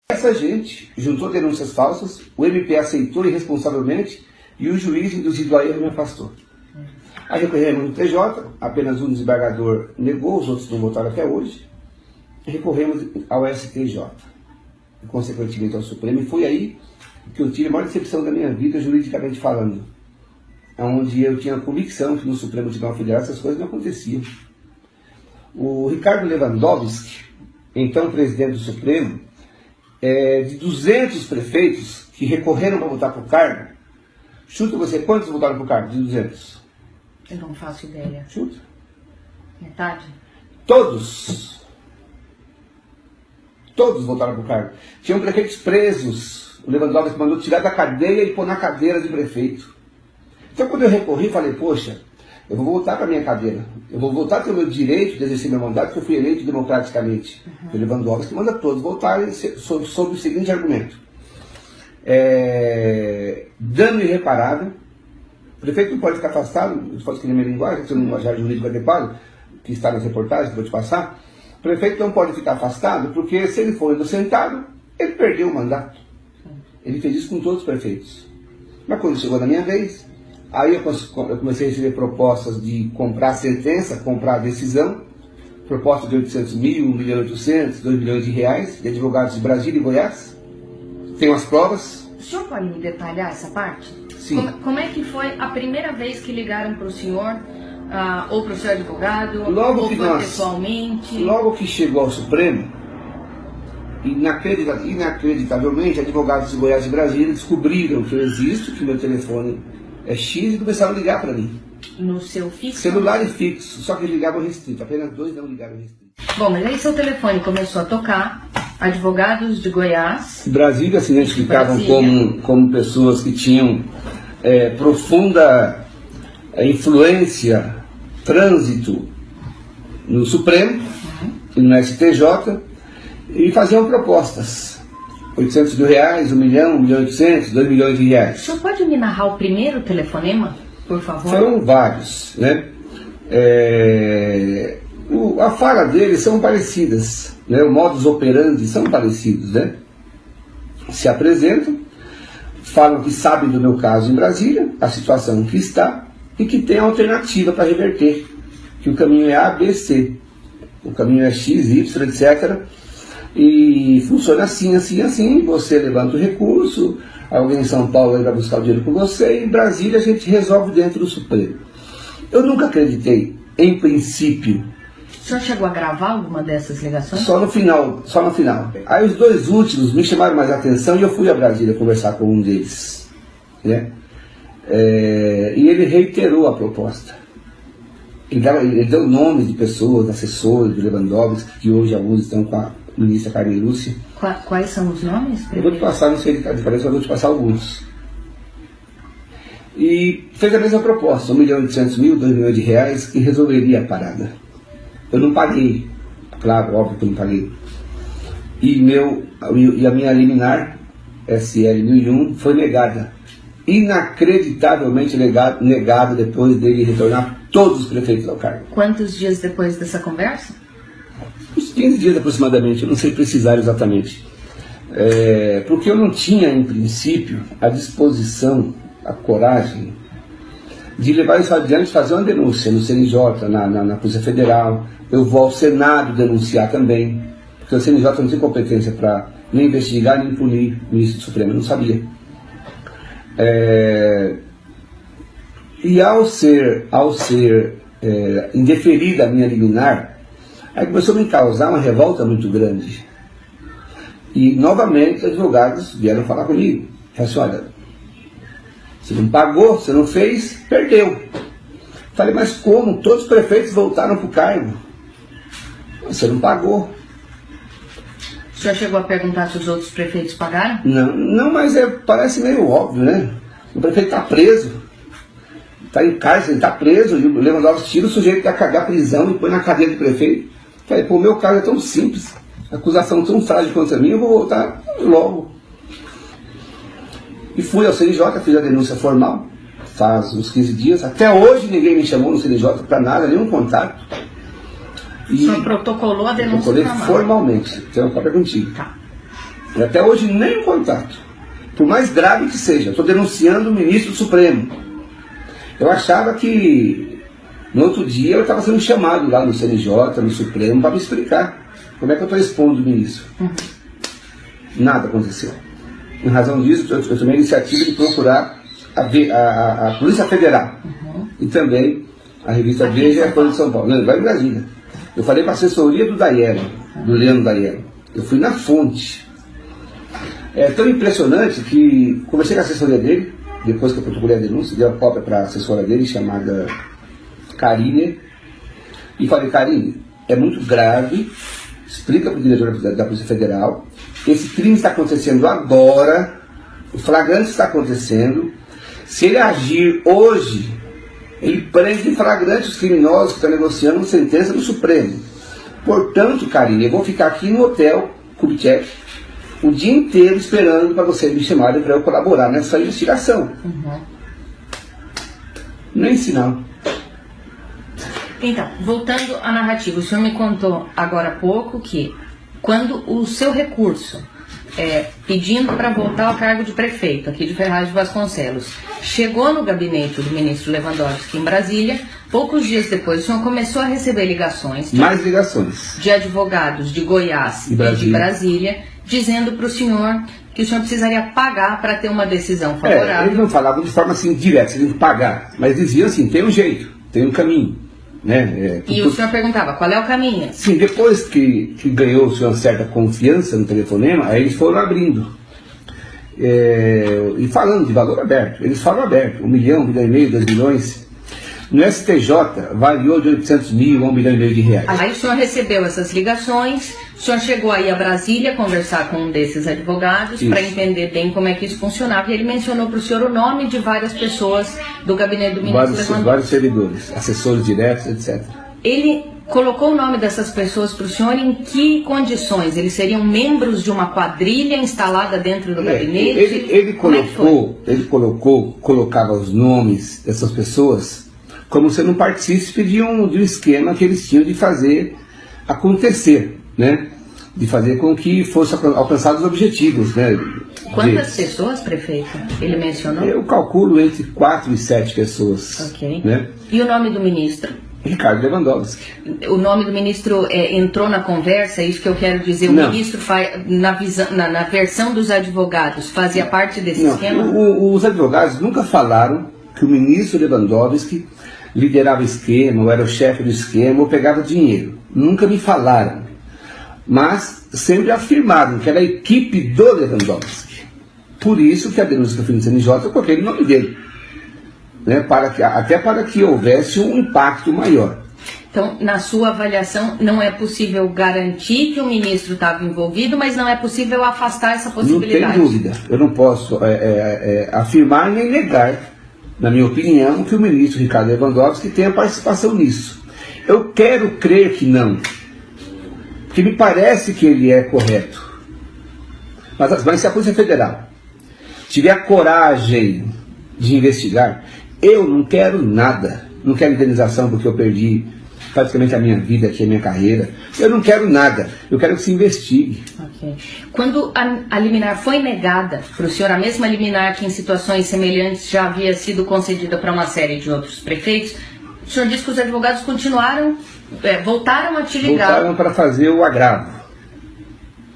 Essa gente juntou denúncias falsas, o MP aceitou irresponsavelmente e o juiz, induzido a erro, me afastou. Aí recorremos no TJ, apenas um desembargador negou, os outros não votaram até hoje. Recorremos ao STJ, e consequentemente ao Supremo, e foi aí que eu tive a maior decepção da minha vida, juridicamente falando. Onde eu tinha a convicção que no Supremo Tribunal Federal essas coisas não aconteciam. O Ricardo Lewandowski, então presidente do Supremo, de 200 prefeitos que recorreram para votar para o cargo, chuta você, quantos votaram para o cargo de 200? Eu não faço ideia. Chuta. Metade? Todos votaram para o cargo. Tinham prefeitos presos. O Lewandowski mandou tirar da cadeia e pôr na cadeira de prefeito. Então quando eu recorri, falei, poxa, eu vou voltar para a minha cadeira. Eu vou voltar a ter o meu direito de exercer meu mandato, porque eu fui eleito democraticamente. O Lewandowski manda todos voltarem sob o seguinte argumento. Dano irreparável. O prefeito não pode ficar afastado, pode escrever minha linguagem, que é uma linguagem jurídica adequada, que está nas reportagens que eu vou te passar. O prefeito não pode ficar afastado, porque se ele for inocentado, ele perdeu o mandato. Ele fez isso com todos os prefeitos. Mas quando chegou na minha vez, aí eu comecei a receber propostas de comprar a sentença, comprar a decisão, proposta de 800 mil, 1 milhão e 800, 2 milhões de reais, de advogados de Brasília e Goiás. Tenho as provas. O senhor pode me detalhar essa parte? Sim. Como é que foi a primeira vez que ligaram para o senhor, ou para o seu advogado, ou pessoalmente? Logo que chegou ao Supremo, inacreditavelmente, advogados de Goiás e Brasília descobriram que eu existo, que meu telefone é X, e começaram a ligar para mim. No seu fixo? Celular e fixo, só que eles ligavam restrito, apenas 2 não ligaram restrito. Bom, mas aí seu telefone começou a tocar, advogados de Goiás... Brasília se identificavam como pessoas que tinham profunda influência, trânsito no Supremo e no STJ, e faziam propostas. 800 mil reais, 1 milhão, 1 milhão e 800, 2 milhões de reais. O senhor pode me narrar o primeiro telefonema, por favor? Foram vários, né? A fala deles são parecidas, né? O modus operandi são parecidos, né? Se apresentam, falam que sabem do meu caso em Brasília, a situação que está, e que tem alternativa para reverter, que o caminho é A, B, C. O caminho é X, Y, etc. E funciona assim, assim, assim. Você levanta o recurso, alguém em São Paulo vai buscar o dinheiro com você, e em Brasília a gente resolve dentro do Supremo. Eu nunca acreditei, em princípio. O senhor chegou a gravar alguma dessas ligações? Só no final. Aí os 2 últimos me chamaram mais atenção e eu fui a Brasília conversar com um deles, né? E ele reiterou a proposta. Ele deu nomes de pessoas, assessores de Lewandowski, que hoje alguns estão com a ministra Carmen Lúcia. Quais são os nomes? Eu vou te passar, não sei de diferença, mas eu vou te passar alguns. E fez a mesma proposta, 1 milhão e 800 mil, 2 milhões de reais, que resolveria a parada. Eu não paguei, claro, óbvio que eu não paguei. E a minha liminar, SL 1001, foi negada. Inacreditavelmente negada depois dele retornar todos os prefeitos ao cargo. Quantos dias depois dessa conversa? Uns 15 dias aproximadamente, eu não sei precisar exatamente. Porque eu não tinha, em princípio, a disposição, a coragem de levar isso adiante, fazer uma denúncia no CNJ, na Polícia Federal. Eu vou ao Senado denunciar também, porque o CNJ não tem competência para nem investigar nem punir o ministro do Supremo, eu não sabia. E ao ser indeferida a minha liminar, aí começou a me causar uma revolta muito grande. E novamente os advogados vieram falar comigo. Assim, olha, você não pagou, você não fez, perdeu. Falei, mas como? Todos os prefeitos voltaram para o cargo. Você não pagou. O senhor chegou a perguntar se os outros prefeitos pagaram? Não, mas parece meio óbvio, né? O prefeito está preso. Está em cárcere, está preso. E o Lewandowski tira o sujeito da prisão e põe na cadeia do prefeito. Falei, pô, o meu caso é tão simples. Acusação tão frágil contra mim, eu vou voltar logo. E fui ao CNJ, fiz a denúncia formal. Faz uns 15 dias. Até hoje ninguém me chamou no CNJ para nada, nenhum contato. Só protocolou a denúncia formalmente. Tenho uma cópia contigo. Tá. E até hoje nem um contato. Por mais grave que seja, estou denunciando o ministro do Supremo. Eu achava que no outro dia eu estava sendo chamado lá no CNJ, no Supremo, para me explicar como é que eu estou expondo o ministro. Nada aconteceu. Em razão disso, eu tomei a iniciativa de procurar a Polícia Federal e também a revista Veja e a Folha de São Paulo. Não, vai em Brasília. Eu falei para a assessoria do Daiero, do Leandro Daiero. Eu fui na fonte. É tão impressionante que conversei com a assessoria dele, depois que eu protocolei a denúncia, dei uma cópia para a assessora dele, chamada Karine, e falei: Karine, é muito grave, explica para o diretor da Polícia Federal, esse crime está acontecendo agora, o flagrante está acontecendo, se ele agir hoje, ele prende em flagrante os criminosos que estão negociando sentença no Supremo. Portanto, Karine, eu vou ficar aqui no hotel Kubitschek o dia inteiro esperando para vocês me chamarem para eu colaborar nessa investigação. Nem sinal. Então, voltando à narrativa, o senhor me contou agora há pouco que quando o seu recurso pedindo para voltar ao cargo de prefeito aqui de Ferraz de Vasconcelos chegou no gabinete do ministro Lewandowski em Brasília, poucos dias depois o senhor começou a receber ligações de advogados de Goiás e de Brasília, dizendo para o senhor que o senhor precisaria pagar para ter uma decisão favorável. Eles não falavam de forma assim direta, você tem que pagar, mas diziam assim: tem um jeito, tem um caminho. Né? E o senhor perguntava, qual é o caminho? Sim, depois que ganhou-se uma certa confiança no telefonema, aí eles foram abrindo. E falando de valor aberto, eles falam aberto, 1 milhão, 1,5 milhão, 2 milhões. No STJ variou de 800 mil a 1,5 milhão de reais. Aí o senhor recebeu essas ligações, o senhor chegou aí a Brasília conversar com um desses advogados para entender bem como é que isso funcionava, e ele mencionou para o senhor o nome de várias pessoas do gabinete do ministro Lewandowski. Vários servidores, assessores diretos, etc. Ele colocou o nome dessas pessoas para o senhor em que condições? Eles seriam membros de uma quadrilha instalada dentro do gabinete? Ele colocava os nomes dessas pessoas como sendo um partícipe de um esquema que eles tinham de fazer acontecer, né? De fazer com que fossem alcançados os objetivos, né? Quantas pessoas, prefeito, ele mencionou? Eu calculo entre 4 e 7 pessoas. Ok. Né? E o nome do ministro? Ricardo Lewandowski. O nome do ministro entrou na conversa, é isso que eu quero dizer. O ministro, na versão dos advogados, fazia parte desse esquema? Os advogados nunca falaram que o ministro Lewandowski liderava o esquema, ou era o chefe do esquema, ou pegava dinheiro. Nunca me falaram. Mas sempre afirmaram que era a equipe do Lewandowski. Por isso que a denúncia que eu fiz no CNJ, eu coloquei o nome dele. Né, até para que houvesse um impacto maior. Então, na sua avaliação, não é possível garantir que o ministro estava envolvido, mas não é possível afastar essa possibilidade? Não tem dúvida. Eu não posso afirmar nem negar, na minha opinião, que o ministro Ricardo Lewandowski tenha participação nisso. Eu quero crer que não, porque me parece que ele é correto. Mas se a Polícia Federal tiver a coragem de investigar, eu não quero nada. Não quero indenização porque eu perdi praticamente a minha vida aqui, a minha carreira. Eu não quero nada. Eu quero que se investigue. Okay. Quando a liminar foi negada para o senhor, a mesma liminar que em situações semelhantes já havia sido concedida para uma série de outros prefeitos, o senhor disse que os advogados continuaram, voltaram a te ligar. Voltaram para fazer o agravo.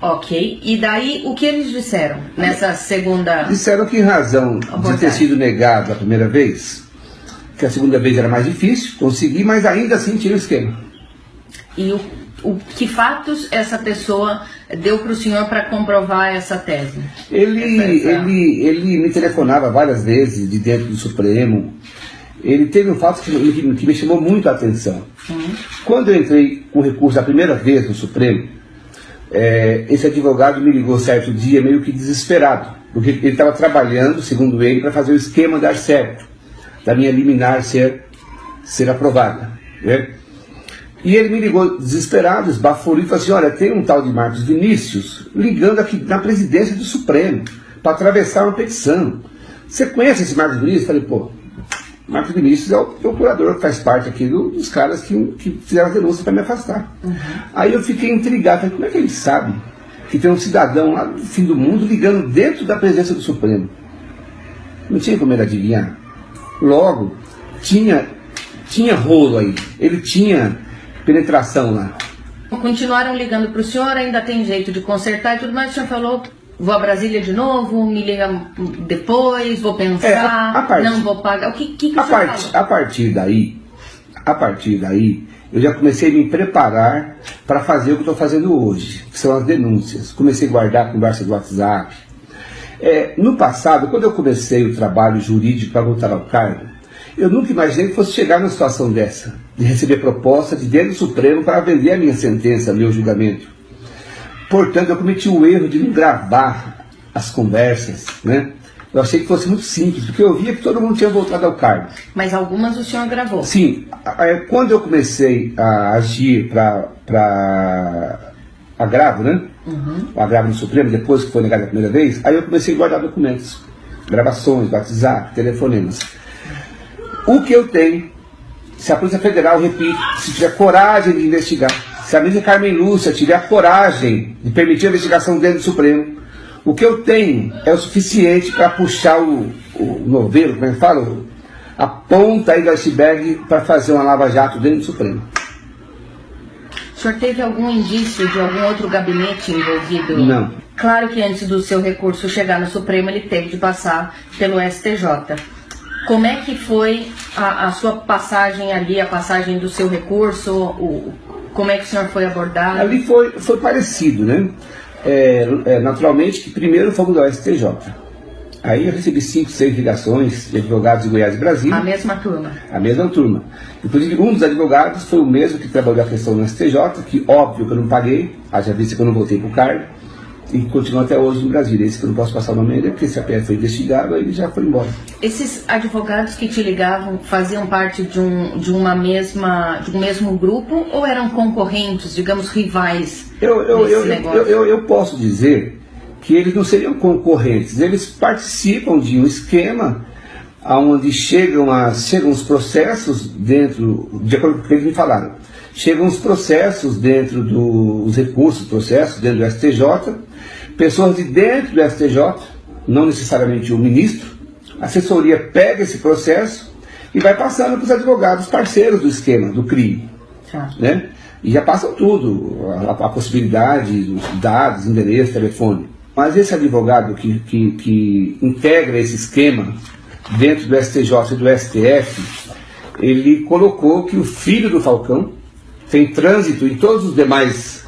Ok. E daí, o que eles disseram nessa segunda... Disseram que em razão de ter sido negado a primeira vez, que a segunda vez era mais difícil conseguir, mas ainda assim tinha o esquema. E que fatos essa pessoa deu para o senhor para comprovar essa tese? Ele me telefonava várias vezes de dentro do Supremo. Ele teve um fato que me chamou muito a atenção. Quando eu entrei com recurso a primeira vez no Supremo, esse advogado me ligou certo dia meio que desesperado, porque ele estava trabalhando, segundo ele, para fazer o esquema dar certo, da minha liminar ser aprovada, né? E ele me ligou desesperado, esbaforido, e falou assim: olha, tem um tal de Marcos Vinícius ligando aqui na presidência do Supremo para atravessar uma petição. Você conhece esse Marcos Vinícius? Eu falei: pô, Marcos Vinícius é o procurador que faz parte aqui dos caras que fizeram a denúncia para me afastar. Aí eu fiquei intrigado, falei: como é que ele sabe que tem um cidadão lá do fim do mundo ligando dentro da presidência do Supremo. Não tinha como ele adivinhar. Logo, tinha rolo aí, ele tinha penetração lá. Continuaram ligando para o senhor, ainda tem jeito de consertar e tudo mais, o senhor falou, vou a Brasília de novo, me liga depois, vou pensar, não vou pagar. O que o senhor falou? A partir daí, eu já comecei a me preparar para fazer o que estou fazendo hoje, que são as denúncias. Comecei a guardar a conversa do WhatsApp. No passado, quando eu comecei o trabalho jurídico para voltar ao cargo, eu nunca imaginei que fosse chegar numa situação dessa, de receber proposta de dentro do Supremo para vender a minha sentença, meu julgamento. Portanto, eu cometi o erro de não gravar as conversas, né? Eu achei que fosse muito simples, porque eu via que todo mundo tinha voltado ao cargo. Mas algumas o senhor gravou? Sim. Quando eu comecei a agir para agravo, né? O agravo no Supremo, depois que foi negado a primeira vez, aí eu comecei a guardar documentos, gravações, WhatsApp, telefonemas. O que eu tenho, se a Polícia Federal, repito, se tiver coragem de investigar, se a ministra Carmen Lúcia tiver a coragem de permitir a investigação dentro do Supremo, o que eu tenho é o suficiente para puxar o novelo, como é que fala? A ponta aí do iceberg para fazer uma lava-jato dentro do Supremo. O senhor teve algum indício de algum outro gabinete envolvido? Não. Claro que antes do seu recurso chegar no Supremo, ele teve de passar pelo STJ. Como é que foi a sua passagem ali, a passagem do seu recurso? Como é que o senhor foi abordado? Ali foi parecido, né? Naturalmente que primeiro fomos ao STJ. Aí eu recebi 5, 6 ligações de advogados de Goiás e Brasília. A mesma turma? A mesma turma. Inclusive um dos advogados foi o mesmo que trabalhou a questão no STJ, que óbvio que eu não paguei, haja vista que eu não voltei para o cargo, e continua até hoje em Brasília. Esse que eu não posso passar o nome dele, porque se a PF foi investigado, aí ele já foi embora. Esses advogados que te ligavam faziam parte de um mesmo grupo ou eram concorrentes, digamos, rivais? Eu posso dizer que eles não seriam concorrentes, eles participam de um esquema onde chegam os processos dentro, de acordo com o que eles me falaram, chegam os processos dentro dos recursos, processos dentro do STJ, pessoas de dentro do STJ, não necessariamente o ministro, a assessoria pega esse processo e vai passando para os advogados parceiros do esquema, do crime. Né? E já passam tudo, a possibilidade, dos dados, endereço, telefone. Mas esse advogado que integra esse esquema dentro do STJ e do STF, ele colocou que o filho do Falcão tem trânsito em todos os demais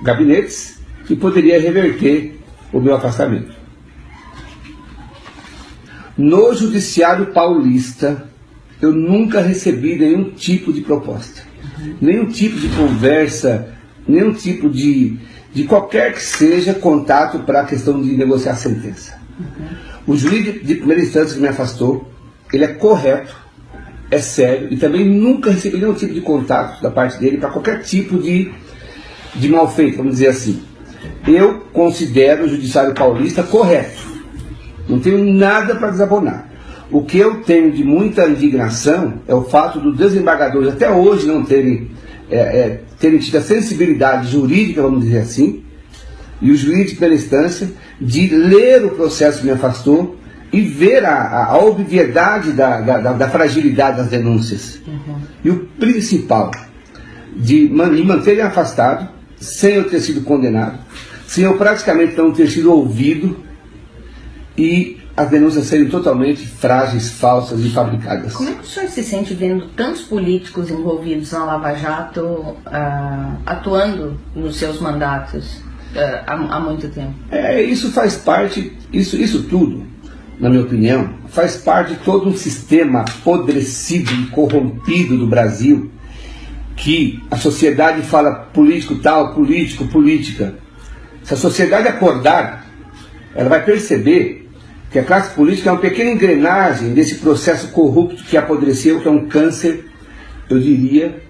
gabinetes e poderia reverter o meu afastamento. No Judiciário Paulista, eu nunca recebi nenhum tipo de proposta, nenhum tipo de conversa, nenhum tipo de qualquer que seja contato para a questão de negociar a sentença. O juiz de primeira instância que me afastou, ele é correto, é sério, e também nunca recebi nenhum tipo de contato da parte dele para qualquer tipo de mal feito, vamos dizer assim. Eu considero o Judiciário Paulista correto. Não tenho nada para desabonar. O que eu tenho de muita indignação é o fato dos desembargadores até hoje não terem tido a sensibilidade jurídica, vamos dizer assim, e o juiz de primeira instância, de ler o processo que me afastou e ver a obviedade da fragilidade das denúncias. E o principal, de me manterem afastado, sem eu ter sido condenado, sem eu praticamente não ter sido ouvido, e as denúncias serem totalmente frágeis, falsas e fabricadas. Como é que o senhor se sente vendo tantos políticos envolvidos na Lava Jato atuando nos seus mandatos há muito tempo? Isso faz parte, isso tudo, na minha opinião, faz parte de todo um sistema apodrecido e corrompido do Brasil, que a sociedade fala político tal, político, política. Se a sociedade acordar, ela vai perceber que a classe política é uma pequena engrenagem desse processo corrupto que apodreceu, que é um câncer, eu diria,